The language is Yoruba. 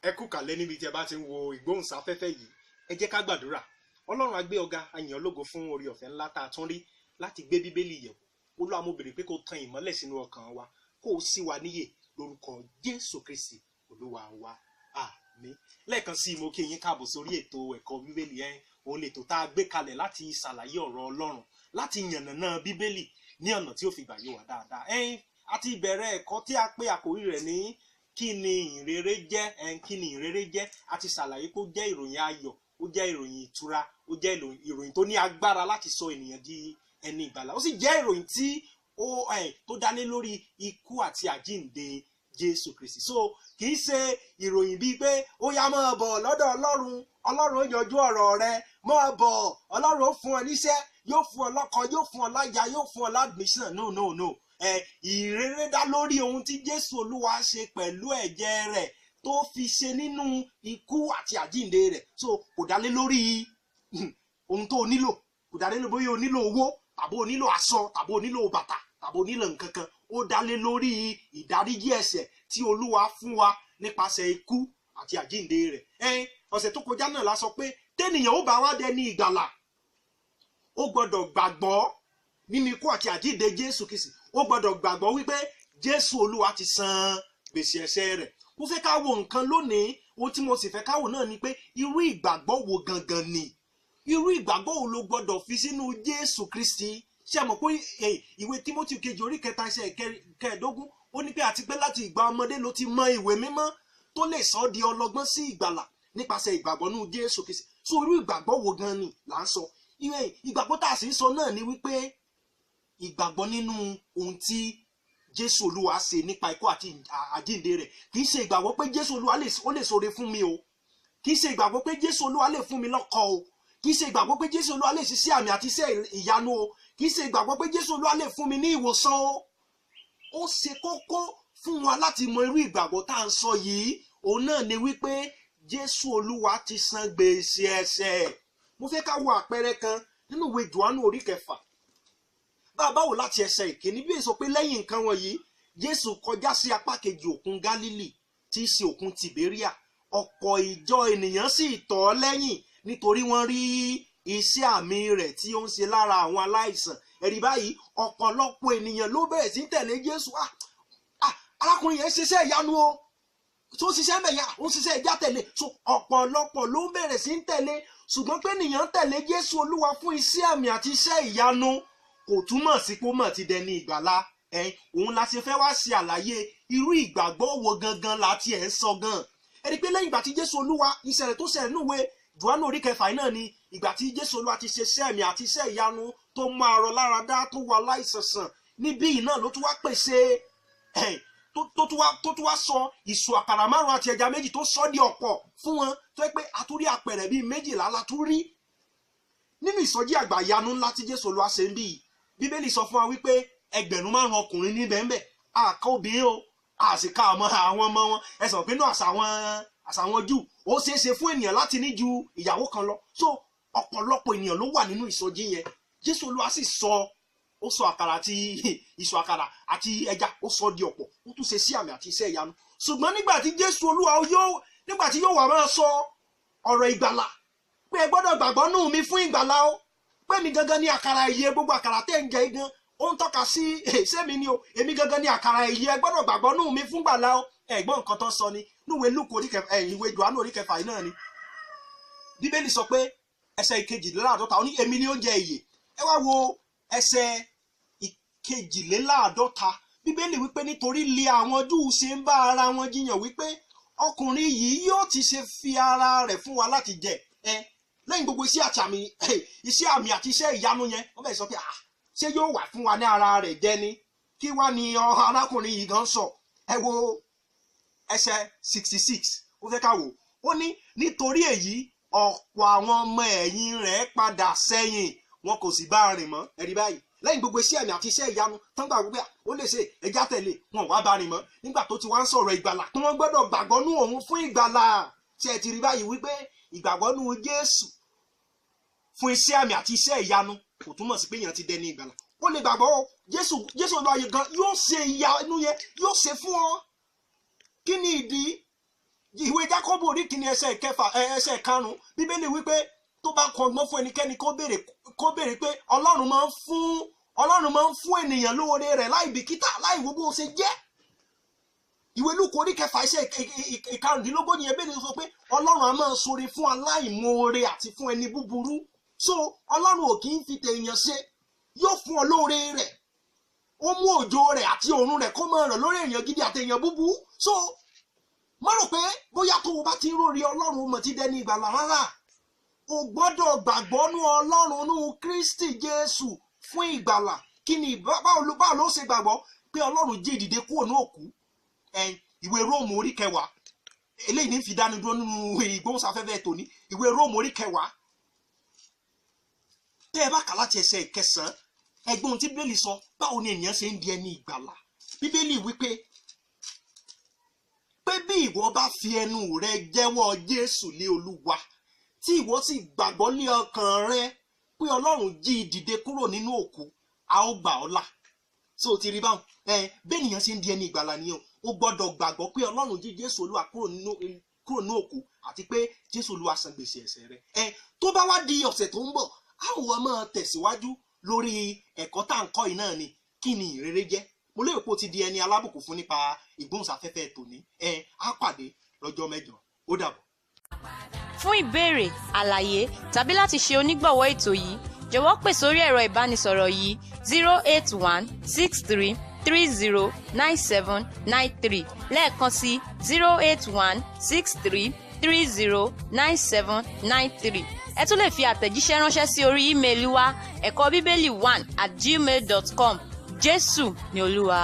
ẹ kú kàlẹ́ níbi tí ẹ bá ti ń wo ìgbóhùnsáfẹ́fẹ́ yìí. Ẹ jẹ́ ká gbàdúrà. Ọlọ́run á gbé ọ̀gá, a yìn ọ́ lógo fún oore ọ̀fẹ́ ńlá tá a tún rí láti gbé bíbélì yẹ̀wò. Olúwa, mo béèrè pé kó tan ìmọ́lẹ̀ sínú ọkàn wa, kó o ṣí wa níyè lórúkọ Jésù Kristi Olúwa wa. Àmín. Lẹ́ẹ̀kan sí mo kí yín káàbọ̀ sórí ètò ẹ̀kọ́ bíbélì òun lètò tá a gbé kalẹ̀ láti ṣàlàyé ọ̀rọ̀ Ọlọ́run, láti yànnàná bíbélì ní ọ̀nà tí ó fi gbà yé wa dáadáa. Àti ìbẹ̀rẹ̀ ẹ̀kọ́ tí a pè àkórí rẹ̀ ní kí ni ìhìnrere jẹ́, kí ni ìhìnrere jẹ́. A ti ṣàlàyé pé ó jẹ́ ìròyìn ayọ̀, ó jẹ́ ìròyìn ìtura, ó jẹ́ ìròyìn tó ní agbára láti sọ ènìyàn di ẹni ìgbàlà. Ó sì jẹ́ ìròyìn tí tó dálé lórí ikú àti àjíǹde Jésù Kristi. So kì í ṣe ìròyìn bíi pé ó yá máa bọ̀ lọ́dọ̀ Ọlọ́run, Ọlọ́run ó yanjú ọ̀rọ̀ rẹ, máa bọ̀, Ọlọ́run ó fún ọ níṣẹ́, yóò fún ọ lọ́kọ, yóò fún ọ láya, yóò fún ọ ládùmíṣàn. No. Ìrere dá lórí ohun tí Jésù Olúwa ṣe pẹ̀lú ẹ̀jẹ̀ rẹ̀ tó fi ṣe nínú ikú àti àjíǹde rẹ̀. So kò dálé lórí ohun tó nílò, kò dálé lórí bóyá o nílò owó tàbí o nílò aṣọ tàbí o nílò bàtà tàbí o nílò nǹkan kan. Ó dálé lórí ìdáríjì ẹ̀ṣẹ̀ tí Olúwa fún wa nípasẹ̀ ikú àti àjíǹde rẹ̀. Ọ̀sẹ̀ tó kọjá náà la sọ pé tẹ́nìyàn ó bá wá dẹni ìgbàlà, ó gbọ́dọ̀ gbàgbọ́ nínú ikú àti àjíǹde Jésù Kristi. Ó gbọ́dọ̀ gbàgbọ́ wípé Jésù Olúwa ti san gbèsè ẹ̀ṣẹ̀ rẹ̀. Mo fẹ́ ká wo nǹkan lónìí, ohun tí mo sì fẹ́ ká wò náà ni pé irú ìgbàgbọ́ wo gangan ni? Irú ìgbàgbọ́ wo ló gbọ́dọ̀ fi sínú Jésù Kristi? Ṣé mọ̀ pé ìwé Tímótì kejì orí 3 ẹsẹ̀ 15 ó ní pé àti pé láti ìgbà ọmọdé ló ti mọ ìwé mímọ́ tó lè sọ ọ́ di ọlọ́gbọ́n sí ìgbàlà nípasẹ̀ ìgbàgbọ́ nínú Jésù Kristi. So irú ìgbàgbọ́ wo gan ni là ń sọ? Ìgbàgbọ́ tá a sì ń sọ náà ni wípé ìgbàgbọ́ nínú ohun tí Jésù Olúwa ṣe nípa ikú àti àjíǹde rẹ̀. Kì í ṣe ìgbàgbọ́ pé Jésù Olúwa ó lè ṣoore fún mi o. Kì í ṣe ìgbàgbọ́ pé Jésù Olúwa lè fún mi lọ́kọ o. Kì í ṣe ìgbàgbọ́ pé Jésù Olúwa lè ṣiṣẹ́ àmì àti iṣẹ́ ìyanu o. Kì í ṣe ìgbàgbọ́ pé Jésù Olúwa lè fún mi ní ìwòsàn o. Ó ṣe kókó fún wa láti mọ irú ìgbàgbọ́ tá à ń sọ yìí. Òun náà ni wípé Jésù Olúwa ti san gbèsè ẹ̀ṣẹ̀. Mo fẹ́ ká wo àpẹẹrẹ kan nínú ìwé Jòhánù orí 6. Báwo láti ẹsẹ̀ ìkíní bí èso pé lẹ́yìn nǹkan wọ̀nyí Jésù kọjá sí apá kejì òkun Gálílì tí í ṣe òkun Tìbéríà. Ọ̀pọ̀ ìjọ ènìyàn sì tọ̀ ọ́ lẹ́yìn nítorí wọ́n rí iṣẹ́ àmì rẹ̀ tí ó ń ṣe lára àwọn aláìsàn. Ẹ̀rí báyìí ọ̀pọ̀lọpọ̀ ènìyàn ló bẹ̀rẹ̀ sí tẹ̀lé Jésù. Arákùnrin yẹn ṣiṣẹ́ ìyanu o, tó ṣiṣẹ́ mẹ̀yà, ó ṣiṣẹ́ ìjà tẹ̀lé. So ọ̀pọ̀lọpọ̀ ló bẹ̀rẹ̀ sí tẹ̀lé, ṣùgbọ́n pé ènìyàn tẹ̀lé Jésù Olúwa fún iṣẹ́ àmì àti iṣẹ́ ìyanu kò túmọ̀ sí pé ó mọ̀ ti dẹni ìgbàlà. Òun la ṣe fẹ́ wá ṣe àlàyé irú ìgbàgbọ́ wo gangan la ti ẹ̀ ń sọ gan. Ẹni pé lẹ́yìn ìgbà tí Jésù Olúwa ìṣẹ̀lẹ̀ tó ṣẹlẹ̀ nínú ìwé Jòhánù orí 6 náà ni ìgbà tí Jésù Olúwa ti ṣe iṣẹ́ àmì àti iṣẹ́ ìyanu tó máa rọ lára dá, tó wà láìsàn sàn. Níbí yìí náà ló tún wá pèsè tó tún wá sọ ìṣù àkàrà 5 àti ẹja 2 tó sọ di ọ̀pọ̀ fún wọn, tó yẹ pé àtúrí àpẹẹrẹ bíi 12 la tún rí nínú ìsọjí àgbà ìyanu ńlá tí Jésù Olúwa ṣe ń bí yìí. Bíbélì sọ fún wa wípé 5,000 ọkùnrin níbẹ̀ ńbẹ̀, àká obìnrin o, àsìká àwọn ọmọ wọn. Ẹ sọ pé náà àṣà àwọn Júù ó ṣeé ṣe fún ènìyàn láti ní ju ìyàwó kan lọ. So ọ̀pọ̀lọpọ̀ ènìyàn ló wà nínú ìsọjí yẹn. Jésù Olúwa sì ó sọ àkàrà àti ìṣù àkàrà àti ẹja ó sọ di ọ̀pọ̀, ó tún ṣe sí àmì àti iṣẹ́ ìyanu. Ṣùgbọ́n nígbà tí Jésù Olúwa yóò wá máa sọ ọ̀rọ̀ ìgbàlà pé ẹ gbọ́dọ̀ gbàgbọ́ nù mí fún ìgbàlà o, pé mi gangan ní àkàrà ìyè, gbogbo àkàrà tẹ́ ń jẹ igan ó ń tọ́ka sí sẹ́mi ni o, èmi gangan ní àkàrà ìyè, ẹ gbọ́dọ̀ gbàgbọ́ nù mí fún ìgbàlà o. Ẹ̀gbọ́n nǹkan tó ń sọ ni níwèé Lúùkù ìwé Jòhánù orí 6 náà ni Bíbélì sọ pé ẹsẹ̀ 52 ó ní èmi ni oúnjẹ ìyè. Ẹ wá wo ẹsẹ̀ 52. Bíbélì wípé nítorí lé àwọn Júù ṣe ń bá ara wọn jiyàn wípé ọkùnrin yìí yóò ti ṣe fi ara rẹ̀ fún wa láti jẹ. Lẹ́yìn gbogbo iṣẹ́ àmì àti iṣẹ́ ìyanu yẹn wọ́n bẹ̀rẹ̀ sọ pé ṣé yóò wà fún wa ní ara rẹ̀ jẹ ni? Kí wá ni arákùnrin yìí gan sọ? Ẹ wo ẹsẹ̀ 66 ó fẹ́ ká wò. Ó ní nítorí èyí ọ̀pọ̀ àwọn ọmọ ẹ̀yìn rẹ̀ padà sẹ́yìn, wọn kò sì bá rìn mọ́. Ẹ̀rí báyìí lẹ́yìn gbogbo iṣẹ́ àmì àti iṣẹ́ ìyanu tán gbà wípé ó lè ṣe ẹja tẹ̀lé, wọn wá bá rìn mọ́. Nígbà tó ti wá ń sọ̀rọ̀ ìgbàlà tí wọ́n gbọ́dọ̀ gbàgbọ́ nú òun fún ìgbàlà. Tí ẹ ti rí báyìí wípé ìgbàgbọ́ nú Jésù fún iṣẹ́ àmì àti iṣẹ́ ìyanu kò túmọ̀ sí pé èèyàn ti dẹni ìgbàlà. Ó lè gbàgbọ́ Jésù Olúwa gan yóò ṣe ìyanu yẹn, yóò ṣe fún ọ. Kí ni ìdí? ìwé Jákọ́bù orí kìíní ẹsẹ̀ kẹfà ẹsẹ̀ karùn-ún Bíbélì wípé tó bá kan ọgbọ́n fún ẹnikẹ́ni kó béèrè pé Ọlọ́run máa ń fún ènìyàn lóore rẹ̀ láì bìkítà láì wo bó ṣe jẹ́. ìwé Lúùkù orí kẹfà ẹsẹ̀ ìkarùndínlógójì yẹn bẹ́ẹ̀ ni sọ pé Ọlọ́run á máa ṣoore fún aláìmoore àti fún ẹni búburú. So Ọlọ́run ò kì í fi tèèyàn ṣe, yóò fún ọ lóore rẹ̀, ó mú òjò rẹ̀ àti òòrùn rẹ̀ kó máa ràn lórí èèyàn gidi àti èèyàn búburú. So má rò pé bóyá tó o bá ti rórí Ọlọ́run mọ̀ ti dẹni ìgbàlà rárá. O gbọ́dọ̀ gbàgbọ́ nú Ọlọ́run nú Kristi Jésù fún ìgbàlà. Kí ni báwo ló ṣe gbàgbọ́ pé Ọlọ́run jí ìdìde kúrò ní òkú? Ìwé Róòmù orí 10 eléyìí ní fi dáni dúró nínú ìgbóhùnsáfẹ́fẹ́ tòní. ìwé Róòmù orí 10 tẹ́ ẹ bá kà láti ẹsẹ̀ 9 ẹgbọ́n ohun tí Bíbélì sọ báwo ni ènìyàn ṣe ń di ẹni ìgbàlà. Bíbélì wípé bí ìwọ bá fi ẹnu rẹ jẹ́wọ́ Jésù lé Olúwa tí ìwọ sì gbàgbọ́ ní ọkàn rẹ pé Ọlọ́run jí ìdìde kúrò nínú òkú, a ó gbà ọ́ là. So ti rí báwọn bẹ́ẹ̀nìyàn ṣe ń di ẹni ìgbàlà nìyẹn. O gbọ́dọ̀ gbàgbọ́ pé Ọlọ́run jí Jésù Olúwa kúrò nínú òkú àti pé Jésù Olúwa san gbèsè ẹ̀ṣẹ̀ rẹ̀. Tó bá wá di ọ̀sẹ̀ tó ń bọ̀ a ó wá máa tẹ̀síwájú lórí ẹ̀kọ́ tá à ń kọ́ yìí náà ni kí ni ìrere jẹ́. Mo lérò pé o ti di ẹni alábùkún fún nípa ìgbóhùnsáfẹ́fẹ́ tòní. Á pàdé lọ́jọ́ mẹ́jọ. Ó dàbọ̀. Fún ìbéèrè, àlàyé tàbí láti ṣe onígbọ̀wọ́ ètò yìí, jọ̀wọ́ pè sórí ẹ̀rọ ìbánisọ̀rọ̀ yìí 08163309793 lẹ́ẹ̀kan sí 08163309793. Ẹ tún lè fi àtẹ̀jíṣẹ́ ránṣẹ́ sí orí ímeèlì wa ẹ̀kọ́bíbélì1@gmail.com. Jésù ni Olúwa.